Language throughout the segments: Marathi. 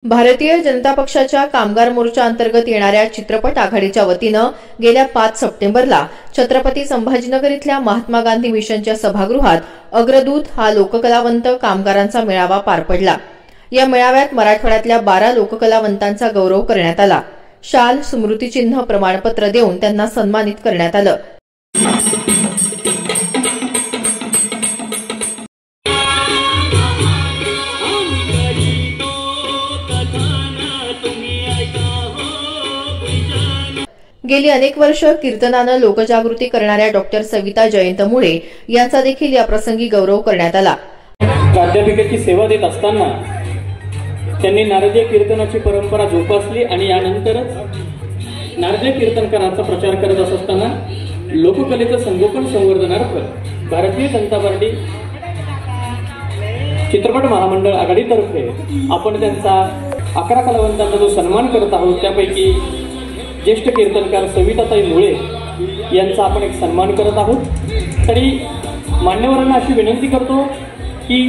भारतीय जनता पक्षाच्या कामगार मोर्चा अंतर्गत येणाऱ्या चित्रपट आघाडीच्या वतीनं गेल्या 5 सप्टेंबरला छत्रपती संभाजीनगर इथल्या महात्मा गांधी मिशनच्या सभागृहात अग्रदूत हा लोककलावंत कामगारांचा मेळावा पार पडला। या मेळाव्यात मराठवाड्यातल्या 12 लोककलावंतांचा गौरव करण्यात आला। शाल, स्मृतिचिन्ह, प्रमाणपत्र देऊन त्यांना सन्मानित करण्यात आलं। गेली अनेक वर्ष कीर्तनानं लोकजागृती करणाऱ्या डॉक्टर सविता जयंत मुळे यांचा देखील या प्रसंगी गौरव करण्यात आला। प्राध्यापिकेची सेवा देत असताना त्यांनी नारदीय कीर्तनाची परंपरा जोपासली आणि यानंतरच नारदीय कीर्तनकारांचा प्रचार करत असताना लोककलेचं संगोपन संवर्धनार्थ भारतीय जनता पार्टी चित्रपट महामंडळ आघाडीतर्फे आपण त्यांचा 11 कलावंतांचा जो सन्मान करत आहोत त्यापैकी ज्येष्ठ कीर्तनकार सविताताई मुळे यांचा आपण एक सन्मान करत आहोत। तरी मान्यवरांना अशी विनंती करतो की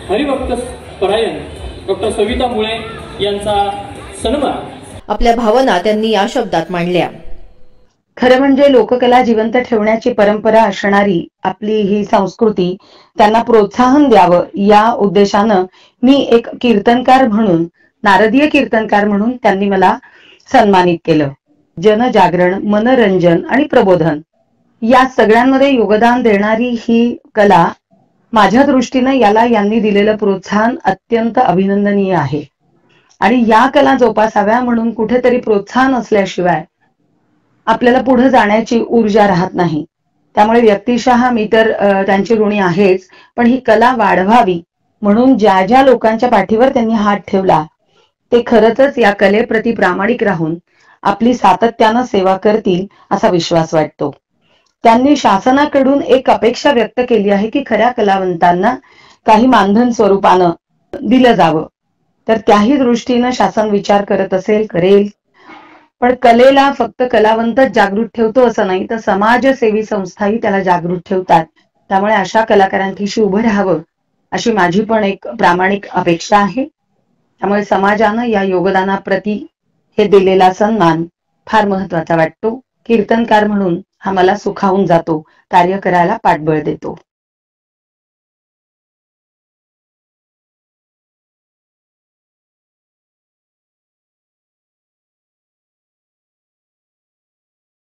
हरिभक्त परायण डॉक्टर सविता मुळे यांचा सन्मान। आपल्या भावना त्यांनी या शब्दात मांडल्या। खरं म्हणजे लोककला जिवंत ठेवण्याची परंपरा असणारी आपली ही संस्कृती त्यांना प्रोत्साहन द्यावं या उद्देशानं मी एक कीर्तनकार म्हणून, नारदीय कीर्तनकार म्हणून त्यांनी मला सन्मानित केलं। जनजागरण, मनोरंजन आणि प्रबोधन या सगळ्यांमध्ये योगदान देणारी ही कला, माझ्या दृष्टीने याला यांनी दिलेलं प्रोत्साहन अत्यंत अभिनंदनीय आहे। आणि या कला जोपासाव्या म्हणून कुठेतरी प्रोत्साहन असल्याशिवाय आपल्याला पुढे जाण्याची ऊर्जा राहत नाही। त्यामुळे व्यक्तिशः मी तर त्यांची ऋणी आहेच, पण ही कला वाढवावी म्हणून ज्या ज्या लोकांच्या पाठीवर त्यांनी हात ठेवला ते खरंच या कलेप्रती प्रामाणिक राहून आपली सातत्यानं सेवा करतील असा विश्वास वाटतो। त्यांनी शासनाकडून एक अपेक्षा व्यक्त केली आहे की खऱ्या कलावंतांना काही मानधन स्वरूपानं दिलं जावं, तर त्याही दृष्टीनं शासन विचार करत असेल, करेल। पण कलेला फक्त कलावंतच जागृत ठेवतो असं नाही, तर समाजसेवी संस्थाही त्याला जागृत ठेवतात। त्यामुळे अशा कलाकारांशी उभं राहावं अशी माझी पण एक प्रामाणिक अपेक्षा आहे। त्यामुळे समाजानं या योगदानाप्रती हे दिलेला सन्मान फार महत्वाचा वाटतो। कीर्तनकार म्हणून हा मला सुखावून जातो, कार्य करायला पाठबळ देतो।